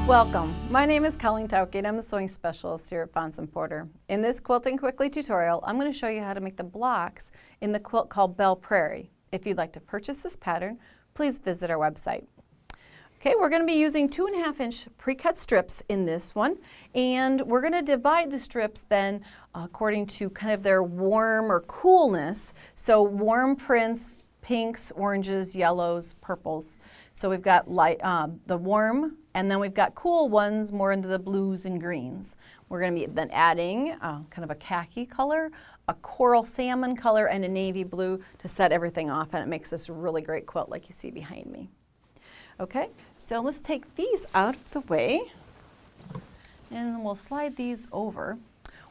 Welcome. My name is Colleen Tauke and I'm the sewing specialist here at Fons & Porter. In this Quilting Quickly tutorial, I'm going to show you how to make the blocks in the quilt called Belle Prairie. If you'd like to purchase this pattern, please visit our website. Okay, we're going to be using 2.5 inch pre-cut strips in this one, and we're going to divide the strips then according to kind of their warm or coolness. So warm prints, pinks, oranges, yellows, purples. So we've got light, the warm, and then we've got cool ones more into the blues and greens. We're going to be then adding kind of a khaki color, a coral salmon color, and a navy blue to set everything off, and it makes this a really great quilt like you see behind me. Okay, so let's take these out of the way, and then we'll slide these over.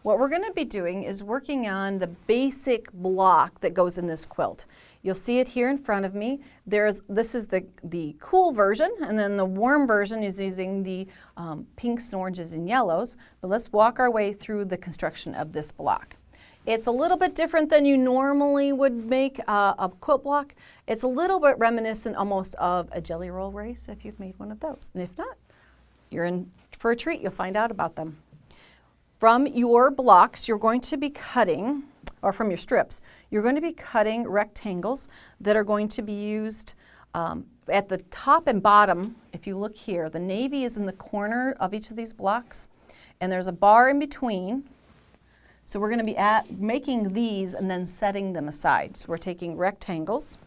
What we're going to be doing is working on the basic block that goes in this quilt. You'll see it here in front of me. This is the cool version, and then the warm version is using the pinks, oranges, and yellows. But let's walk our way through the construction of this block. It's a little bit different than you normally would make a quilt block. It's a little bit reminiscent almost of a jelly roll race if you've made one of those. And if not, you're in for a treat. You'll find out about them. From your blocks, you're going to be cutting, or from your strips, you're going to be cutting rectangles that are going to be used at the top and bottom. If you look here, the navy is in the corner of each of these blocks, and there's a bar in between. So we're going to be making these and then setting them aside. So we're taking rectangles,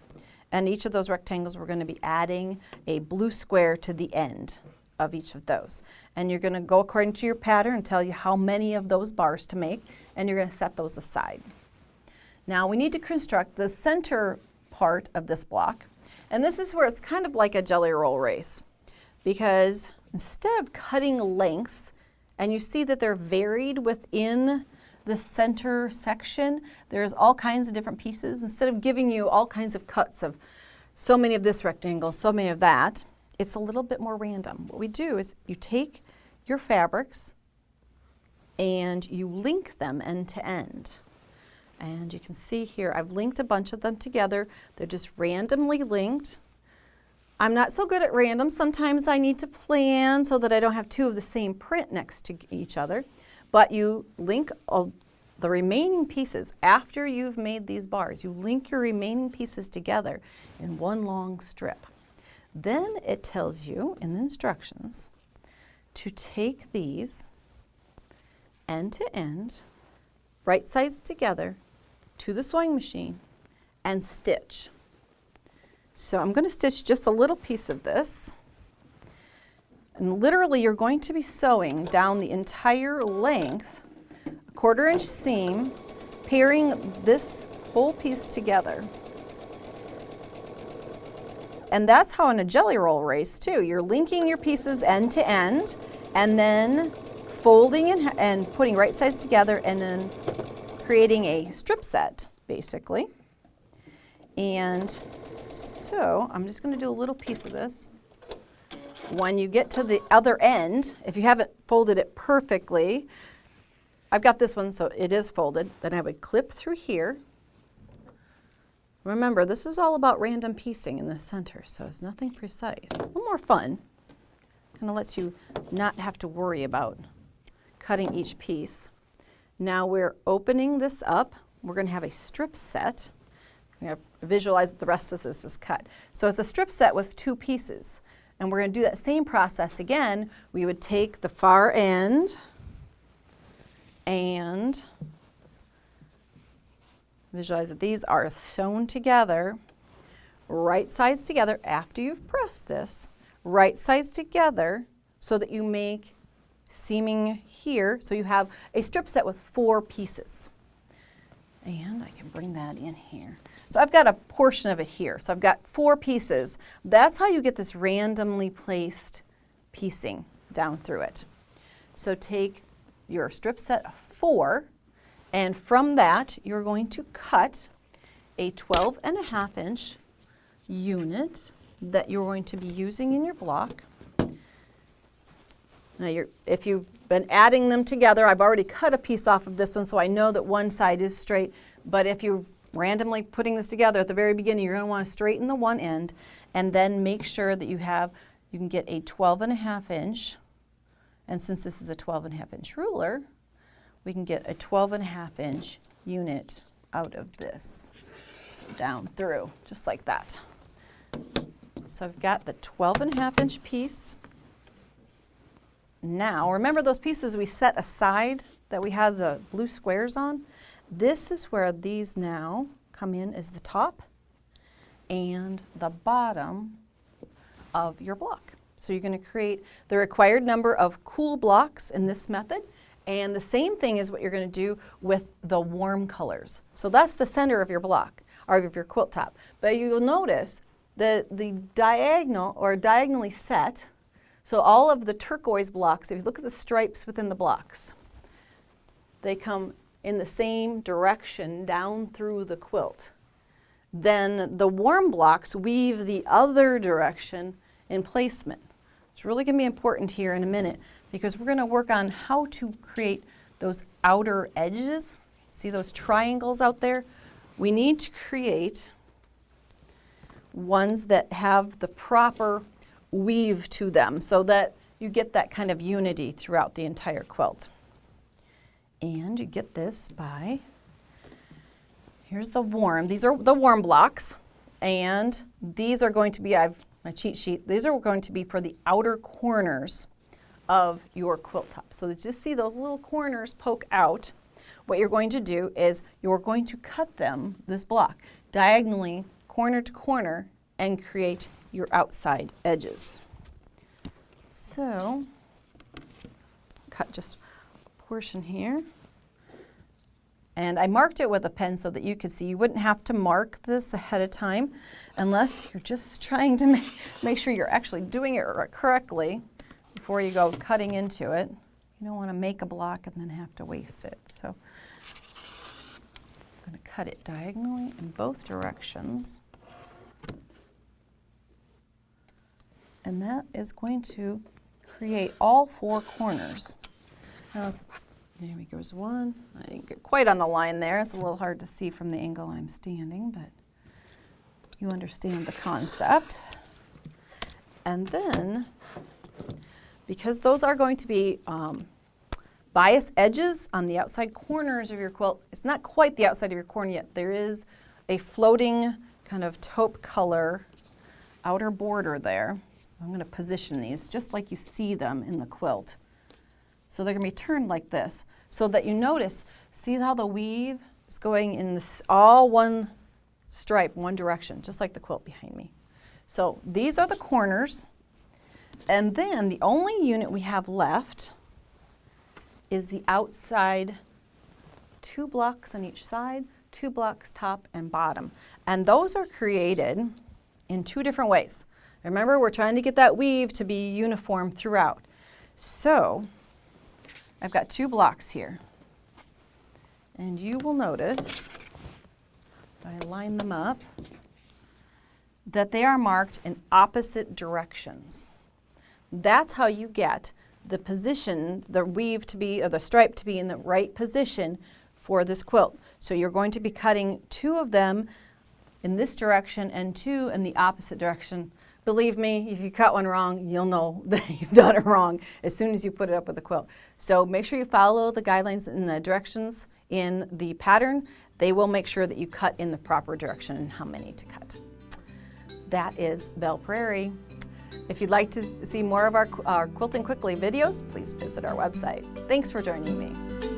and each of those rectangles we're going to be adding a blue square to the end of each of those. And you're going to go according to your pattern and tell you how many of those bars to make, and you're going to set those aside. Now we need to construct the center part of this block, and this is where it's kind of like a jelly roll race, because instead of cutting lengths, and you see that they're varied within the center section, there's all kinds of different pieces. Instead of giving you all kinds of cuts of so many of this rectangle, so many of that, it's a little bit more random. What we do is you take your fabrics and you link them end to end. And you can see here I've linked a bunch of them together. They're just randomly linked. I'm not so good at random. Sometimes I need to plan so that I don't have two of the same print next to each other. But you link the remaining pieces after you've made these bars. You link your remaining pieces together in one long strip. Then it tells you in the instructions to take these end to end, right sides together, to the sewing machine and stitch. So I'm going to stitch just a little piece of this. And literally you're going to be sewing down the entire length, a 1/4 inch seam, pairing this whole piece together. And that's how in a jelly roll race too. You're linking your pieces end to end and then folding and putting right sides together and then creating a strip set basically. And so I'm just going to do a little piece of this. When you get to the other end, if you haven't folded it perfectly, I've got this one so it is folded, then I would clip through here. Remember, this is all about random piecing in the center, so it's nothing precise. A little more fun. Kind of lets you not have to worry about cutting each piece. Now we're opening this up. We're going to have a strip set. You're going to visualize that the rest of this is cut. So it's a strip set with 2 pieces. And we're going to do that same process again. We would take the far end and visualize that these are sewn together, right sides together after you've pressed this, right sides together so that you make seaming here. So you have a strip set with 4 pieces. And I can bring that in here. So I've got a portion of it here. So I've got 4 pieces. That's how you get this randomly placed piecing down through it. So take your strip set of 4, and from that you're going to cut a 12.5 inch unit that you're going to be using in your block. Now if you've been adding them together, I've already cut a piece off of this one so I know that one side is straight, but if you're randomly putting this together at the very beginning, you're going to want to straighten the one end and then make sure that you can get a 12.5 inch And since this is a 12.5-inch ruler, we can get a 12.5-inch unit out of this. So down through, just like that. So I've got the 12.5-inch piece. Now, remember those pieces we set aside that we had the blue squares on? This is where these now come in as the top and the bottom of your block. So you're going to create the required number of cool blocks in this method, and the same thing is what you're going to do with the warm colors. So that's the center of your block, or of your quilt top. But you'll notice that the diagonal or diagonally set, so all of the turquoise blocks, if you look at the stripes within the blocks, they come in the same direction down through the quilt. Then the warm blocks weave the other direction in placement. It's really going to be important here in a minute because we're going to work on how to create those outer edges. See those triangles out there? We need to create ones that have the proper weave to them so that you get that kind of unity throughout the entire quilt. And you get this by, here's the warm, these are the warm blocks, and these are going to be, I've my cheat sheet, these are going to be for the outer corners of your quilt top. So just see those little corners poke out. What you're going to do is you're going to cut them, this block, diagonally, corner to corner, and create your outside edges. So, cut just a portion here. And I marked it with a pen so that you could see. You wouldn't have to mark this ahead of time unless you're just trying to make sure you're actually doing it correctly before you go cutting into it. You don't want to make a block and then have to waste it. So I'm going to cut it diagonally in both directions. And that is going to create all four corners. Now, there goes one. I didn't get quite on the line there. It's a little hard to see from the angle I'm standing, but you understand the concept. And then, because those are going to be bias edges on the outside corners of your quilt, it's not quite the outside of your corner yet. There is a floating kind of taupe color outer border there. I'm going to position these just like you see them in the quilt. So they're going to be turned like this so that you notice, see how the weave is going in this all one stripe, one direction, just like the quilt behind me. So these are the corners, and then the only unit we have left is the outside 2 blocks on each side, 2 blocks top and bottom. And those are created in 2 different ways. Remember, we're trying to get that weave to be uniform throughout. So I've got 2 blocks here. And you will notice, if I line them up, that they are marked in opposite directions. That's how you get the position, the weave to be, or the stripe to be in the right position for this quilt. So you're going to be cutting 2 of them in this direction and 2 in the opposite direction. Believe me, if you cut one wrong, you'll know that you've done it wrong as soon as you put it up with the quilt. So make sure you follow the guidelines and the directions in the pattern. They will make sure that you cut in the proper direction and how many to cut. That is Belle Prairie. If you'd like to see more of our Quilting Quickly videos, please visit our website. Thanks for joining me.